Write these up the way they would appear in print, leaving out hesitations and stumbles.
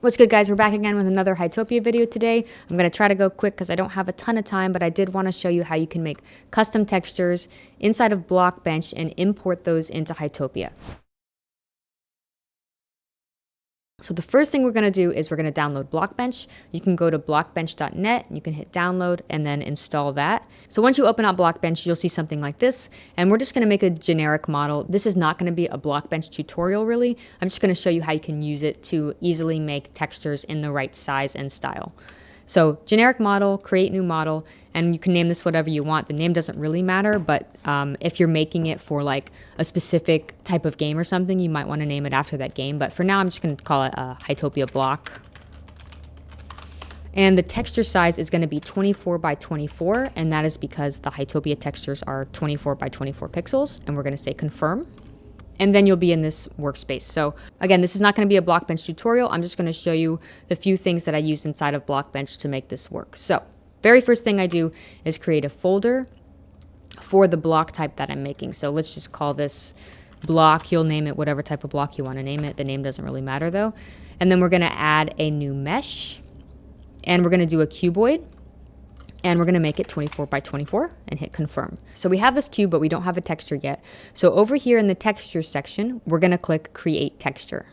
What's good, guys? We're back again with another Hytopia video today. I'm going to try to go quick because I don't have a ton of time, but I did want to show you how you can make custom textures inside of Blockbench and import those into Hytopia. So the first thing we're going to do is we're going to download Blockbench. You can go to blockbench.net, you can hit download and then install that. So once you open up Blockbench, you'll see something like this, and we're just going to make a generic model. This is not going to be a Blockbench tutorial really. I'm just going to show you how you can use it to easily make textures in the right size and style. So generic model, create new model, and you can name this whatever you want. The name doesn't really matter, but if you're making it for like a specific type of game or something, you might want to name it after that game. But for now, I'm just going to call it a Hytopia block. And the texture size is going to be 24 by 24, and that is because the Hytopia textures are 24 by 24 pixels, and we're going to say confirm. And then you'll be in this workspace. So again, this is not going to be a Blockbench tutorial. I'm just going to show you the few things that I use inside of Blockbench to make this work. So very first thing I do is create a folder for the block type that I'm making. So let's just call this block. You'll name it whatever type of block you want to name it. The name doesn't really matter though. And then we're going to add a new mesh, and we're going to do a cuboid. And we're going to make it 24 by 24 and hit confirm. So we have this cube, but we don't have a texture yet. So over here in the texture section, we're going to click create texture.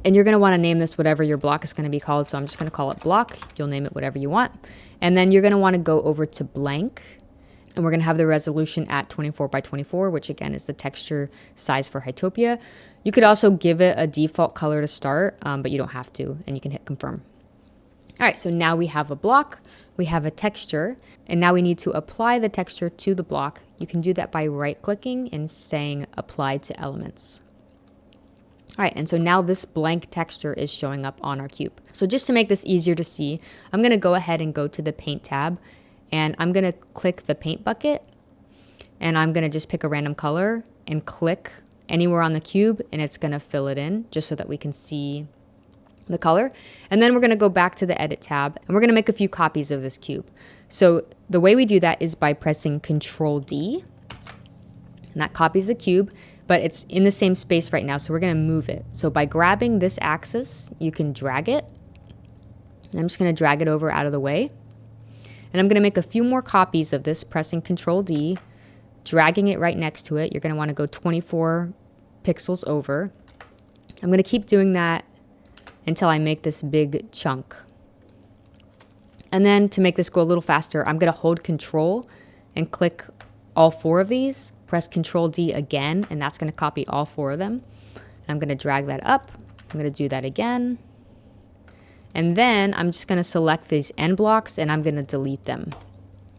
And you're going to want to name this whatever your block is going to be called. So I'm just going to call it block. You'll name it whatever you want. And then you're going to want to go over to blank. And we're going to have the resolution at 24 by 24, which again is the texture size for Hytopia. You could also give it a default color to start, but you don't have to. And you can hit confirm. All right, so now we have a block, we have a texture, and now we need to apply the texture to the block. You can do that by right-clicking and saying apply to elements. All right, and so now this blank texture is showing up on our cube. So just to make this easier to see, I'm gonna go ahead and go to the paint tab, and I'm gonna click the paint bucket, and I'm gonna just pick a random color and click anywhere on the cube, and it's gonna fill it in just so that we can see the color. And then we're going to go back to the edit tab, and we're going to make a few copies of this cube. So the way we do that is by pressing Control D, and that copies the cube, but it's in the same space right now, so we're going to move it. So by grabbing this axis, you can drag it. And I'm just going to drag it over out of the way, and I'm going to make a few more copies of this, pressing Control D, dragging it right next to it. You're going to want to go 24 pixels over. I'm going to keep doing that until I make this big chunk. And then to make this go a little faster, I'm going to hold Control and click all four of these, press Control D again, and that's going to copy all four of them. And I'm going to drag that up. I'm going to do that again. And then I'm just going to select these end blocks and I'm going to delete them.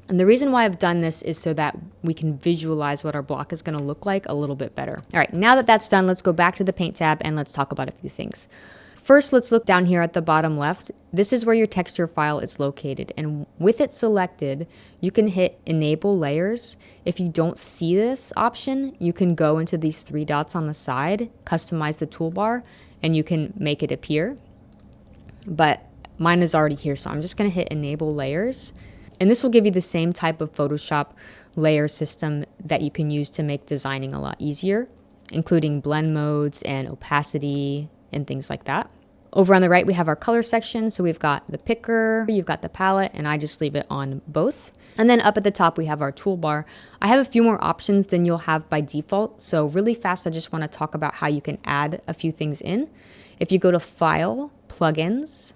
And the reason why I've done this is so that we can visualize what our block is going to look like a little bit better. All right, now that that's done, let's go back to the paint tab and let's talk about a few things. First, let's look down here at the bottom left. This is where your texture file is located. And with it selected, you can hit Enable Layers. If you don't see this option, you can go into these three dots on the side, customize the toolbar, and you can make it appear. But mine is already here, so I'm just going to hit Enable Layers. And this will give you the same type of Photoshop layer system that you can use to make designing a lot easier, including blend modes and opacity and things like that. Over on the right, we have our color section. So we've got the picker, you've got the palette, and I just leave it on both. And then up at the top, we have our toolbar. I have a few more options than you'll have by default. So really fast, I just want to talk about how you can add a few things in. If you go to File, Plugins,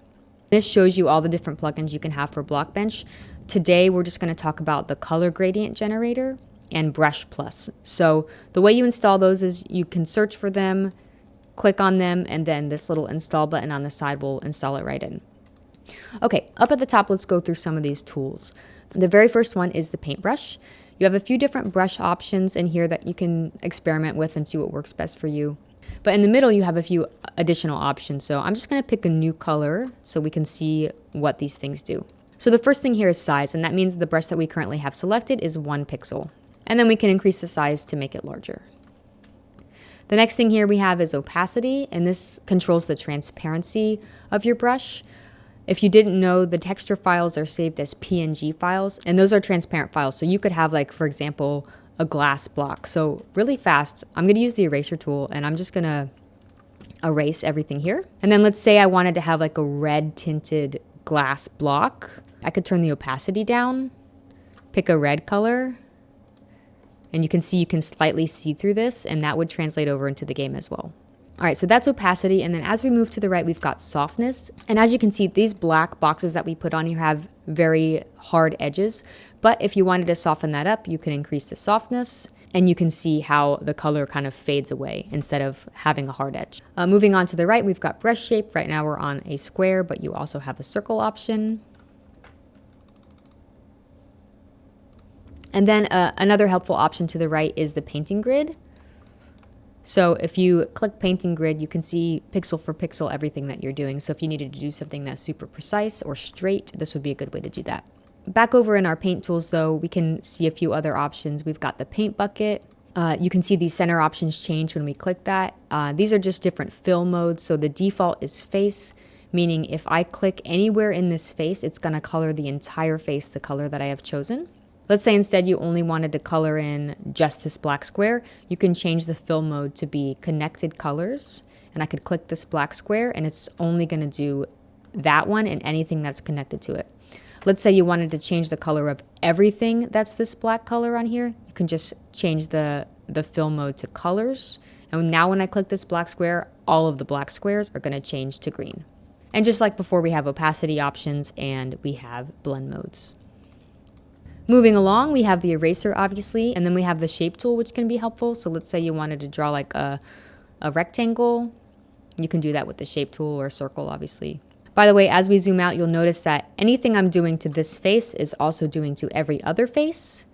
this shows you all the different plugins you can have for Blockbench. Today, we're just going to talk about the color gradient generator and Brush Plus. So the way you install those is you can search for them, click on them, and then this little install button on the side will install it right in. Okay, up at the top, let's go through some of these tools. The very first one is the paintbrush. You have a few different brush options in here that you can experiment with and see what works best for you. But in the middle, you have a few additional options. So I'm just going to pick a new color so we can see what these things do. So the first thing here is size, and that means the brush that we currently have selected is 1 pixel. And then we can increase the size to make it larger. The next thing here we have is opacity, and this controls the transparency of your brush. If you didn't know, the texture files are saved as PNG files, and those are transparent files. So you could have, like, for example, a glass block. So really fast, I'm going to use the eraser tool, and I'm just going to erase everything here. And then let's say I wanted to have like a red tinted glass block. I could turn the opacity down, pick a red color, and you can see you can slightly see through this, and that would translate over into the game as well. All right, so that's opacity. And then as we move to the right, we've got softness. And as you can see, these black boxes that we put on here have very hard edges. But if you wanted to soften that up, you can increase the softness, and you can see how the color kind of fades away instead of having a hard edge. Moving on to the right, we've got brush shape. Right now we're on a square, but you also have a circle option. And then another helpful option to the right is the painting grid. So if you click painting grid, you can see pixel for pixel everything that you're doing. So if you needed to do something that's super precise or straight, this would be a good way to do that. Back over in our paint tools though, we can see a few other options. We've got the paint bucket. You can see these center options change when we click that. These are just different fill modes. So the default is face, meaning if I click anywhere in this face, it's gonna color the entire face the color that I have chosen. Let's say instead you only wanted to color in just this black square. You can change the fill mode to be connected colors, and I could click this black square and it's only gonna do that one and anything that's connected to it. Let's say you wanted to change the color of everything that's this black color on here. You can just change the fill mode to colors. And now when I click this black square, all of the black squares are gonna change to green. And just like before, we have opacity options and we have blend modes. Moving along, we have the eraser, obviously, and then we have the shape tool, which can be helpful. So let's say you wanted to draw like a rectangle. You can do that with the shape tool, or a circle, obviously. By the way, as we zoom out, you'll notice that anything I'm doing to this face is also doing to every other face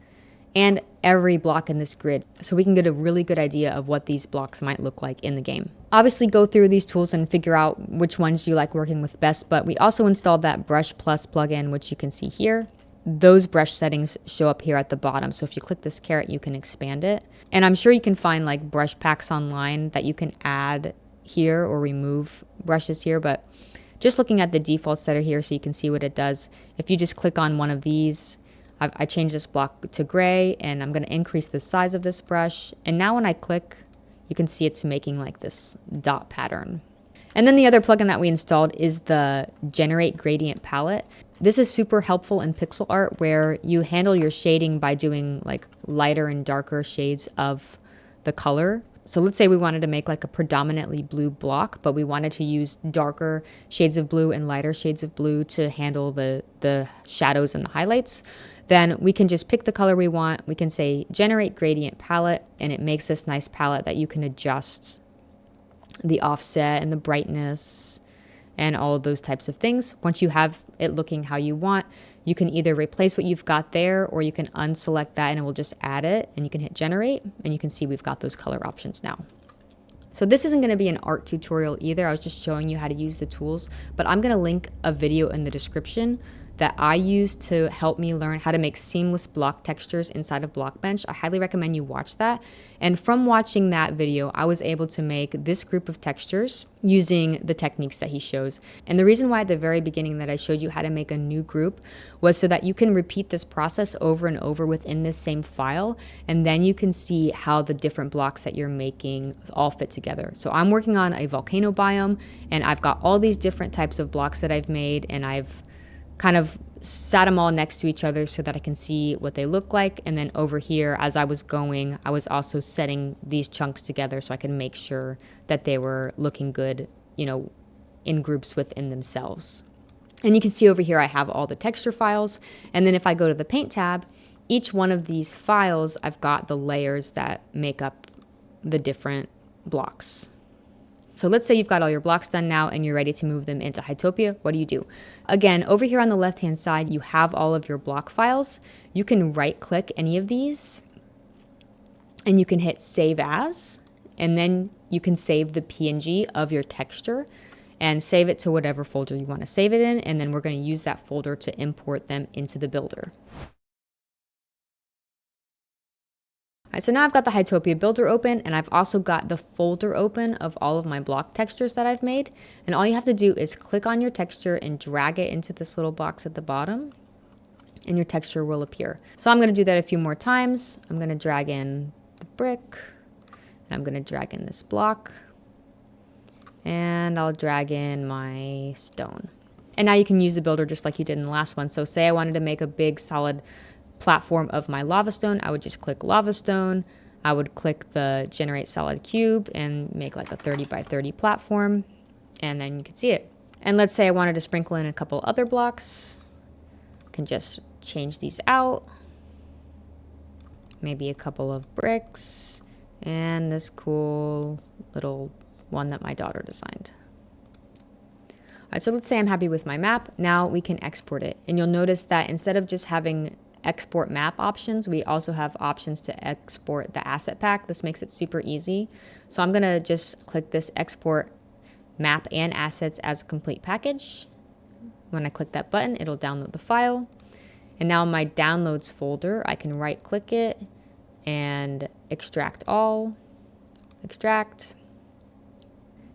and every block in this grid. So we can get a really good idea of what these blocks might look like in the game. Obviously, go through these tools and figure out which ones you like working with best, but we also installed that Brush Plus plugin, which you can see here. Those brush settings show up here at the bottom. So if you click this caret, you can expand it. And I'm sure you can find like brush packs online that you can add here or remove brushes here, but just looking at the defaults that are here so you can see what it does. If you just click on one of these, I changed this block to gray, and I'm going to increase the size of this brush. And now when I click, you can see it's making like this dot pattern. And then the other plugin that we installed is the Generate Gradient Palette. This is super helpful in pixel art where you handle your shading by doing like lighter and darker shades of the color. So let's say we wanted to make like a predominantly blue block, but we wanted to use darker shades of blue and lighter shades of blue to handle the shadows and the highlights. Then we can just pick the color we want. We can say Generate Gradient Palette, and it makes this nice palette that you can adjust the offset and the brightness and all of those types of things. Once you have it looking how you want, you can either replace what you've got there, or you can unselect that and it will just add it, and you can hit generate and you can see we've got those color options now. So this isn't going to be an art tutorial either. I was just showing you how to use the tools, but I'm going to link a video in the description that I use to help me learn how to make seamless block textures inside of Blockbench. I highly recommend you watch that. And from watching that video, I was able to make this group of textures using the techniques that he shows. And the reason why at the very beginning that I showed you how to make a new group was so that you can repeat this process over and over within this same file, and then you can see how the different blocks that you're making all fit together. So I'm working on a volcano biome, and I've got all these different types of blocks that I've made, and I've kind of sat them all next to each other so that I can see what they look like. And then over here, as I was going, I was also setting these chunks together so I could make sure that they were looking good, you know, in groups within themselves. And you can see over here, I have all the texture files. And then if I go to the paint tab, each one of these files, I've got the layers that make up the different blocks. So let's say you've got all your blocks done now and you're ready to move them into Hytopia. What do? Again, over here on the left-hand side, you have all of your block files. You can right-click any of these and you can hit Save As, and then you can save the PNG of your texture and save it to whatever folder you want to save it in, and then we're going to use that folder to import them into the builder. All right, so now I've got the Hytopia Builder open, and I've also got the folder open of all of my block textures that I've made. And all you have to do is click on your texture and drag it into this little box at the bottom, and your texture will appear. So I'm going to do that a few more times. I'm going to drag in the brick, and I'm going to drag in this block. And I'll drag in my stone. And now you can use the builder just like you did in the last one. So say I wanted to make a big solid platform of my lava stone, I would just click lava stone. I would click the generate solid cube and make like a 30 by 30 platform. And then you can see it. And let's say I wanted to sprinkle in a couple other blocks. I can just change these out. Maybe a couple of bricks. And this cool little one that my daughter designed. All right, so let's say I'm happy with my map. Now we can export it. And you'll notice that instead of just having export map options, we also have options to export the asset pack. This makes it super easy. So I'm gonna just click this export map and assets as a complete package. When I click that button, it'll download the file. And now my downloads folder, I can right click it and extract all, extract.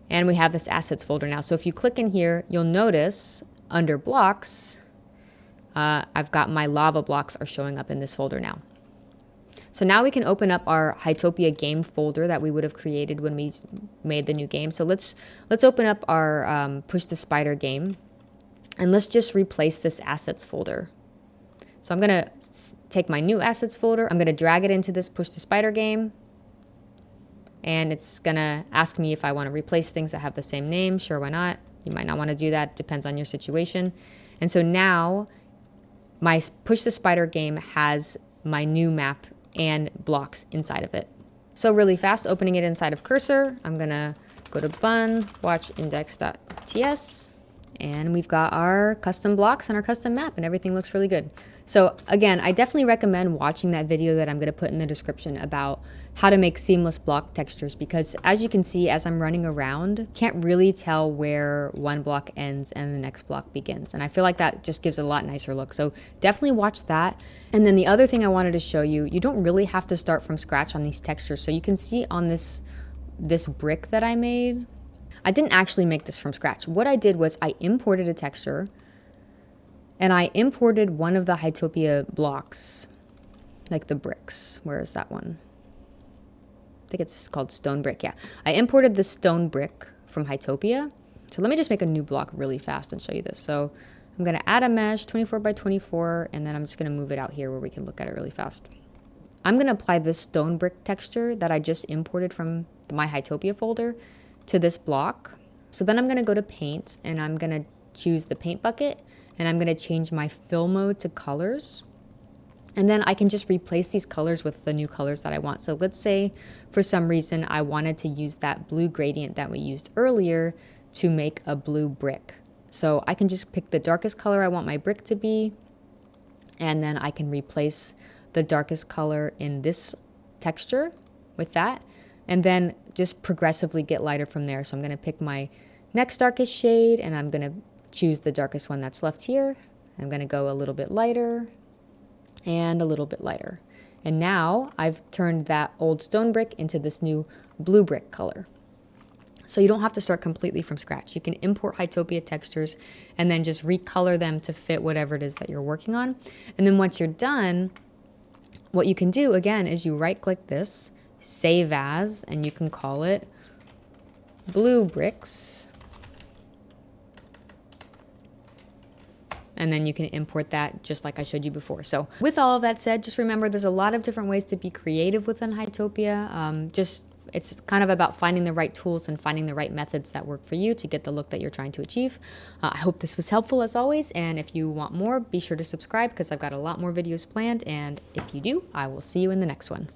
And we have this assets folder now. So if you click in here, you'll notice under blocks, I've got my lava blocks are showing up in this folder now. So now we can open up our Hytopia game folder that we would have created when we made the new game. So let's open up our push the spider game, and let's just replace this assets folder. So I'm gonna take my new assets folder, I'm gonna drag it into this push the spider game, and it's gonna ask me if I wanna replace things that have the same name. Sure, why not? You might not wanna do that, depends on your situation. And so now my push the spider game has my new map and blocks inside of it. So really fast, opening it inside of cursor, I'm gonna go to bun, watch index.ts, and we've got our custom blocks and our custom map, and everything looks really good. So again, I definitely recommend watching that video that I'm gonna put in the description about how to make seamless block textures, because as you can see, as I'm running around, can't really tell where one block ends and the next block begins. And I feel like that just gives a lot nicer look. So definitely watch that. And then the other thing I wanted to show you, you don't really have to start from scratch on these textures. So you can see on this brick that I made, I didn't actually make this from scratch. What I did was I imported a texture, and I imported one of the Hytopia blocks, like the bricks. Where is that one? I think it's called stone brick, yeah. I imported the stone brick from Hytopia. So let me just make a new block really fast and show you this. So I'm gonna add a mesh, 24 by 24, and then I'm just gonna move it out here where we can look at it really fast. I'm gonna apply this stone brick texture that I just imported from my Hytopia folder to this block. So then I'm gonna go to paint, and I'm gonna choose the paint bucket, and I'm gonna change my fill mode to colors. And then I can just replace these colors with the new colors that I want. So let's say for some reason I wanted to use that blue gradient that we used earlier to make a blue brick. So I can just pick the darkest color I want my brick to be, and then I can replace the darkest color in this texture with that, and then just progressively get lighter from there. So I'm gonna pick my next darkest shade, and I'm gonna choose the darkest one that's left here. I'm gonna go a little bit lighter, and a little bit lighter. And now I've turned that old stone brick into this new blue brick color. So you don't have to start completely from scratch. You can import Hytopia textures and then just recolor them to fit whatever it is that you're working on. And then once you're done, what you can do again is you right click this, save as, and you can call it blue bricks. And then you can import that just like I showed you before. So with all of that said, just remember there's a lot of different ways to be creative within Hytopia. It's kind of about finding the right tools and finding the right methods that work for you to get the look that you're trying to achieve. I hope this was helpful as always. And if you want more, be sure to subscribe because I've got a lot more videos planned. And if you do, I will see you in the next one.